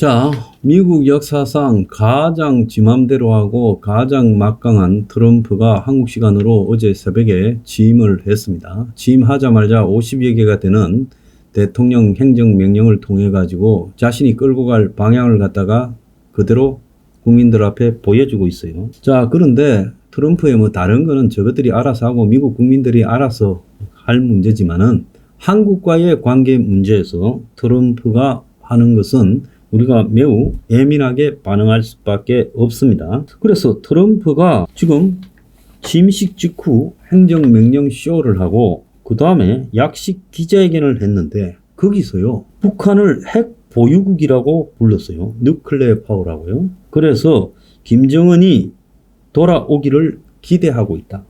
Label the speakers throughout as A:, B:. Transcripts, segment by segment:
A: 자, 미국 역사상 가장 지 맘대로 하고 가장 막강한 트럼프가 한국 시간으로 어제 새벽에 취임을 했습니다. 취임하자마자 50여 개가 되는 대통령 행정명령을 통해 가지고 자신이 끌고 갈 방향을 갖다가 그대로 국민들 앞에 보여주고 있어요. 자, 그런데 트럼프의 뭐 다른 거는 저것들이 알아서 하고 미국 국민들이 알아서 할 문제지만은 한국과의 관계 문제에서 트럼프가 하는 것은 우리가 매우 예민하게 반응할 수밖에 없습니다. 그래서 트럼프가 지금 취임식 직후 행정명령 쇼를 하고 그 다음에 약식 기자회견을 했는데 거기서요 북한을 핵 보유국이라고 불렀어요. 뉴클레어 파워라고요. 그래서 김정은이 돌아오기를 기대하고 있다.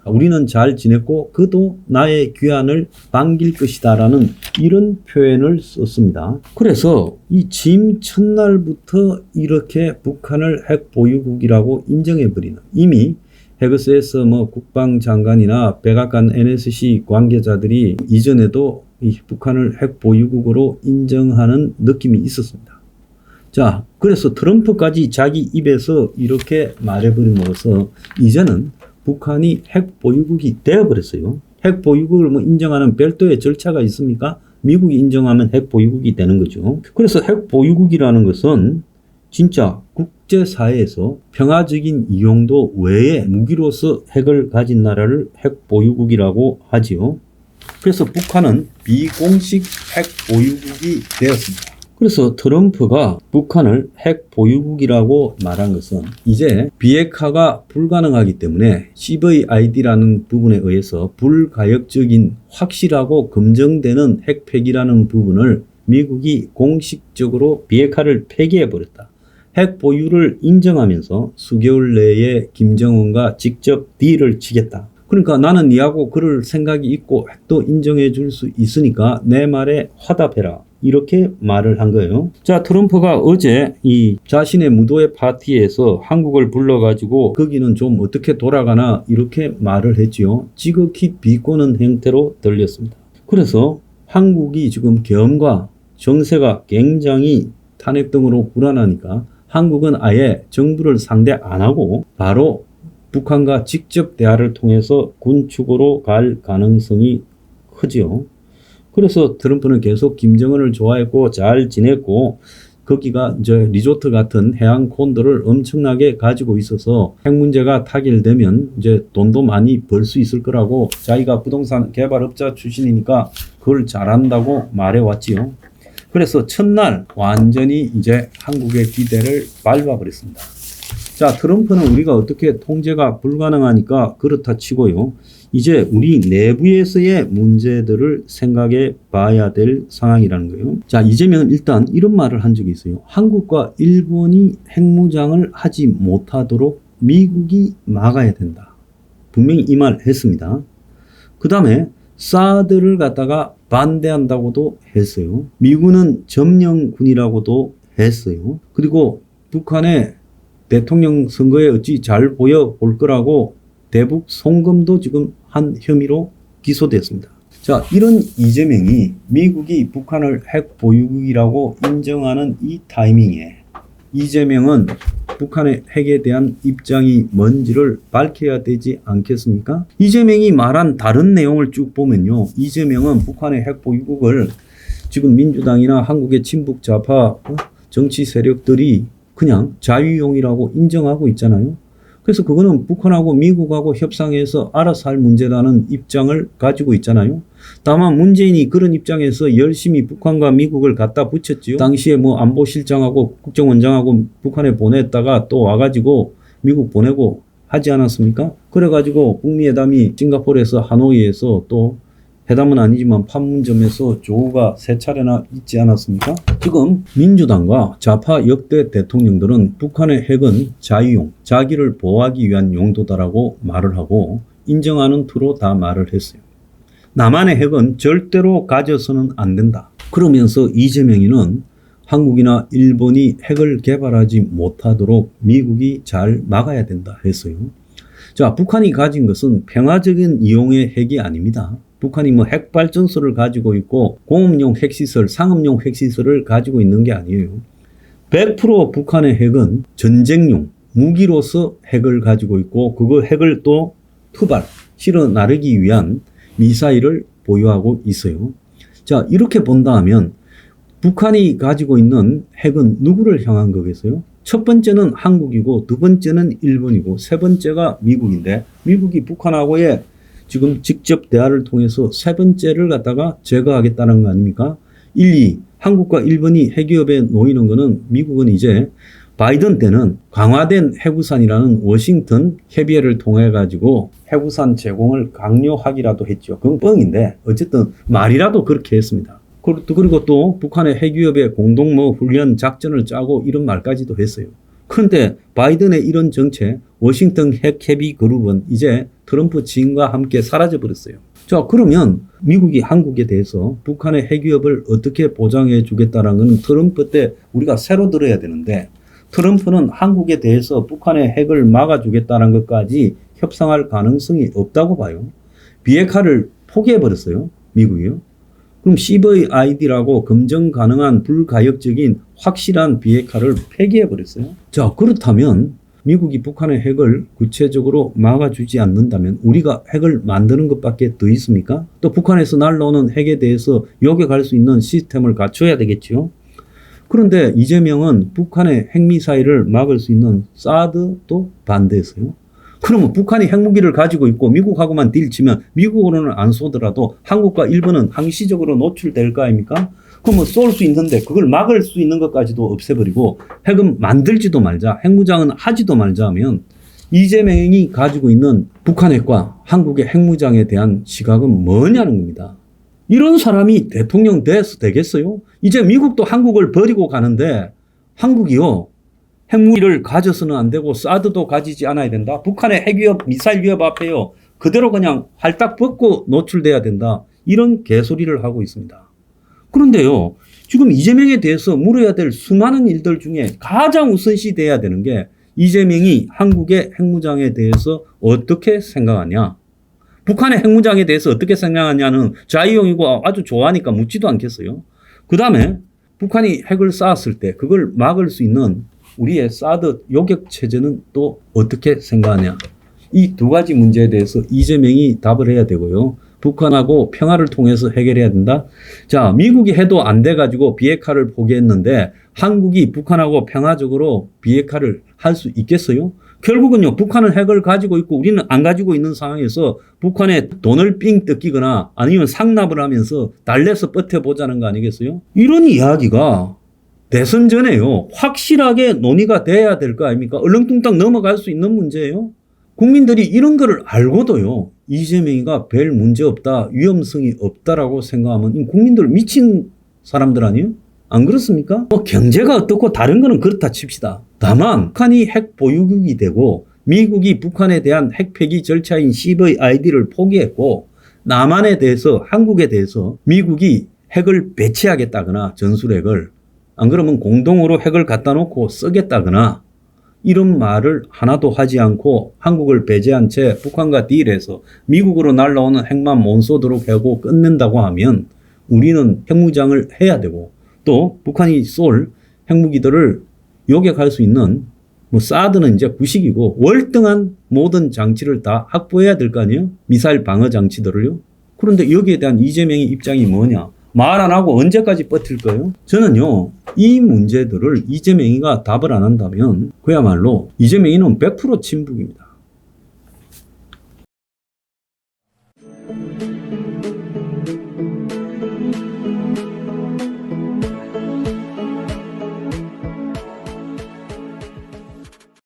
A: 우리는 잘 지냈고 그도 나의 귀환을 반길 것이다 라는 이런 표현을 썼습니다. 그래서 이 취임 첫날부터 이렇게 북한을 핵 보유국이라고 인정해버리는, 이미 해그스에서 뭐 국방장관이나 백악관 NSC 관계자들이 이전에도 이 북한을 핵 보유국으로 인정하는 느낌이 있었습니다. 자, 그래서 트럼프까지 자기 입에서 이렇게 말해버림으로써 이제는 북한이 핵 보유국이 되어버렸어요. 핵 보유국을 뭐 인정하는 별도의 절차가 있습니까? 미국이 인정하면 핵 보유국이 되는 거죠. 그래서 핵 보유국이라는 것은 진짜 국제사회에서 평화적인 이용도 외에 무기로서 핵을 가진 나라를 핵 보유국이라고 하지요. 그래서 북한은 비공식 핵 보유국이 되었습니다. 그래서 트럼프가 북한을 핵 보유국이라고 말한 것은 이제 비핵화가 불가능하기 때문에 CVID라는 부분에 의해서 불가역적인 확실하고 검증되는 핵 폐기라는 부분을 미국이 공식적으로 비핵화를 폐기해버렸다. 핵 보유를 인정하면서 수개월 내에 김정은과 직접 딜을 치겠다. 그러니까 나는 니하고 그럴 생각이 있고 핵도 인정해 줄 수 있으니까 내 말에 화답해라. 이렇게 말을 한 거예요. 자, 트럼프가 어제 이 자신의 무도회 파티에서 한국을 불러가지고 거기는 좀 어떻게 돌아가나 이렇게 말을 했지요. 지극히 비꼬는 형태로 들렸습니다. 그래서 한국이 지금 계엄과 정세가 굉장히 탄핵 등으로 불안하니까 한국은 아예 정부를 상대 안 하고 바로 북한과 직접 대화를 통해서 군축으로 갈 가능성이 크지요. 그래서 트럼프는 계속 김정은을 좋아했고 잘 지냈고 거기가 이제 리조트 같은 해안 콘도를 엄청나게 가지고 있어서 핵 문제가 타결되면 이제 돈도 많이 벌 수 있을 거라고 자기가 부동산 개발업자 출신이니까 그걸 잘한다고 말해왔지요. 그래서 첫날 완전히 이제 한국의 기대를 밟아버렸습니다. 자, 트럼프는 우리가 어떻게 통제가 불가능하니까 그렇다 치고요. 이제 우리 내부에서의 문제들을 생각해 봐야 될 상황이라는 거예요. 자, 이재명은 일단 이런 말을 한 적이 있어요. 한국과 일본이 핵무장을 하지 못하도록 미국이 막아야 된다. 분명히 이 말 했습니다. 그 다음에 사드를 갖다가 반대한다고도 했어요. 미군은 점령군이라고도 했어요. 그리고 북한의 대통령 선거에 어찌 잘 보여볼 거라고 대북 송금도 지금 한 혐의로 기소됐습니다. 자, 이런 이재명이 미국이 북한을 핵 보유국이라고 인정하는 이 타이밍에 이재명은 북한의 핵에 대한 입장이 뭔지를 밝혀야 되지 않겠습니까? 이재명이 말한 다른 내용을 쭉 보면요. 이재명은 북한의 핵 보유국을 지금 민주당이나 한국의 친북 좌파 정치 세력들이 그냥 자유용이라고 인정하고 있잖아요. 그래서 그거는 북한하고 미국하고 협상해서 알아서 할 문제라는 입장을 가지고 있잖아요. 다만 문재인이 그런 입장에서 열심히 북한과 미국을 갖다 붙였지요. 당시에 뭐 안보실장하고 국정원장하고 북한에 보냈다가 또 와가지고 미국 보내고 하지 않았습니까? 그래가지고 북미회담이 싱가포르에서 하노이에서 또 회담은 아니지만 판문점에서 조우가 3차례나 있지 않았습니까? 지금 민주당과 좌파 역대 대통령들은 북한의 핵은 자유용, 자기를 보호하기 위한 용도다라고 말을 하고 인정하는 투로 다 말을 했어요. 남한의 핵은 절대로 가져서는 안 된다. 그러면서 이재명이는 한국이나 일본이 핵을 개발하지 못하도록 미국이 잘 막아야 된다 했어요. 자, 북한이 가진 것은 평화적인 이용의 핵이 아닙니다. 북한이 뭐 핵발전소를 가지고 있고 공업용 핵시설, 상업용 핵시설을 가지고 있는 게 아니에요. 100% 북한의 핵은 전쟁용 무기로서 핵을 가지고 있고 그 핵을 또 투발, 실어 나르기 위한 미사일을 보유하고 있어요. 자, 이렇게 본다 하면 북한이 가지고 있는 핵은 누구를 향한 거겠어요? 첫 번째는 한국이고 두 번째는 일본이고 세 번째가 미국인데 미국이 북한하고의 지금 직접 대화를 통해서 세 번째를 갖다가 제거하겠다는 거 아닙니까? 1, 2. 한국과 일본이 핵위협에 놓이는 거는 미국은 이제 바이든 때는 강화된 해구산이라는 워싱턴 협의회를 통해 가지고 해구산 제공을 강요하기라도 했죠. 그건 뻥인데 어쨌든 말이라도 그렇게 했습니다. 그리고 또 북한의 핵위협에 공동 훈련 작전을 짜고 이런 말까지도 했어요. 그런데 바이든의 이런 정책, 워싱턴 핵협의 그룹은 이제 트럼프 지인과 함께 사라져 버렸어요. 자, 그러면 미국이 한국에 대해서 북한의 핵위협을 어떻게 보장해 주겠다는 건 트럼프 때 우리가 새로 들어야 되는데 트럼프는 한국에 대해서 북한의 핵을 막아주겠다는 것까지 협상할 가능성이 없다고 봐요. 비핵화를 포기해 버렸어요. 미국이요. 그럼 CVID라고 검증 가능한 불가역적인 확실한 비핵화를 폐기해 버렸어요. 자, 그렇다면 미국이 북한의 핵을 구체적으로 막아주지 않는다면 우리가 핵을 만드는 것밖에 더 있습니까? 또 북한에서 날라오는 핵에 대해서 요격할 수 있는 시스템을 갖춰야 되겠죠. 그런데 이재명은 북한의 핵미사일을 막을 수 있는 사드도 반대했어요. 그러면 북한이 핵무기를 가지고 있고 미국하고만 딜치면 미국으로는 안 쏘더라도 한국과 일본은 항시적으로 노출될 거 아닙니까? 그러면 쏠 수 있는데 그걸 막을 수 있는 것까지도 없애버리고 핵은 만들지도 말자, 핵무장은 하지도 말자 하면 이재명이 가지고 있는 북한 핵과 한국의 핵무장에 대한 시각은 뭐냐는 겁니다. 이런 사람이 대통령 돼서 되겠어요? 이제 미국도 한국을 버리고 가는데 한국이요. 핵무기를 가져서는 안 되고 사드도 가지지 않아야 된다. 북한의 핵위협, 미사일 위협 앞에요. 그대로 그냥 활딱 벗고 노출돼야 된다. 이런 개소리를 하고 있습니다. 그런데요. 지금 이재명에 대해서 물어야 될 수많은 일들 중에 가장 우선시 돼야 되는 게 이재명이 한국의 핵무장에 대해서 어떻게 생각하냐. 북한의 핵무장에 대해서 어떻게 생각하냐는 자유형이고 아주 좋아하니까 묻지도 않겠어요. 그 다음에 북한이 핵을 쌓았을 때 그걸 막을 수 있는 우리의 사드 요격 체제는 또 어떻게 생각하냐. 이 두 가지 문제에 대해서 이재명이 답을 해야 되고요. 북한하고 평화를 통해서 해결해야 된다. 자, 미국이 해도 안 돼가지고 비핵화를 포기했는데 한국이 북한하고 평화적으로 비핵화를 할 수 있겠어요? 결국은요, 북한은 핵을 가지고 있고 우리는 안 가지고 있는 상황에서 북한에 돈을 삥 뜯기거나 아니면 상납을 하면서 달래서 버텨보자는 거 아니겠어요? 이런 이야기가 대선 전에요, 확실하게 논의가 돼야 될 거 아닙니까? 얼렁뚱땅 넘어갈 수 있는 문제예요. 국민들이 이런 거를 알고도요, 이재명이가 별 문제 없다, 위험성이 없다라고 생각하면 국민들 미친 사람들 아니에요? 안 그렇습니까? 뭐 경제가 어떻고 다른 거는 그렇다 칩시다. 다만 북한이 핵 보유국이 되고 미국이 북한에 대한 핵 폐기 절차인 CVID를 포기했고 남한에 대해서, 한국에 대해서 미국이 핵을 배치하겠다거나 전술핵을, 안 그러면 공동으로 핵을 갖다 놓고 쓰겠다거나 이런 말을 하나도 하지 않고 한국을 배제한 채 북한과 딜해서 미국으로 날라오는 핵만 못 쏘도록 하고 끝낸다고 하면 우리는 핵무장을 해야 되고 또 북한이 쏠 핵무기들을 요격할 수 있는 뭐 사드는 이제 구식이고 월등한 모든 장치를 다 확보해야 될 거 아니에요? 미사일 방어 장치들을요. 그런데 여기에 대한 이재명의 입장이 뭐냐? 말 안 하고 언제까지 버틸 거예요? 저는요, 이 문제들을 이재명이가 답을 안 한다면 그야말로 이재명이는 100% 친북입니다.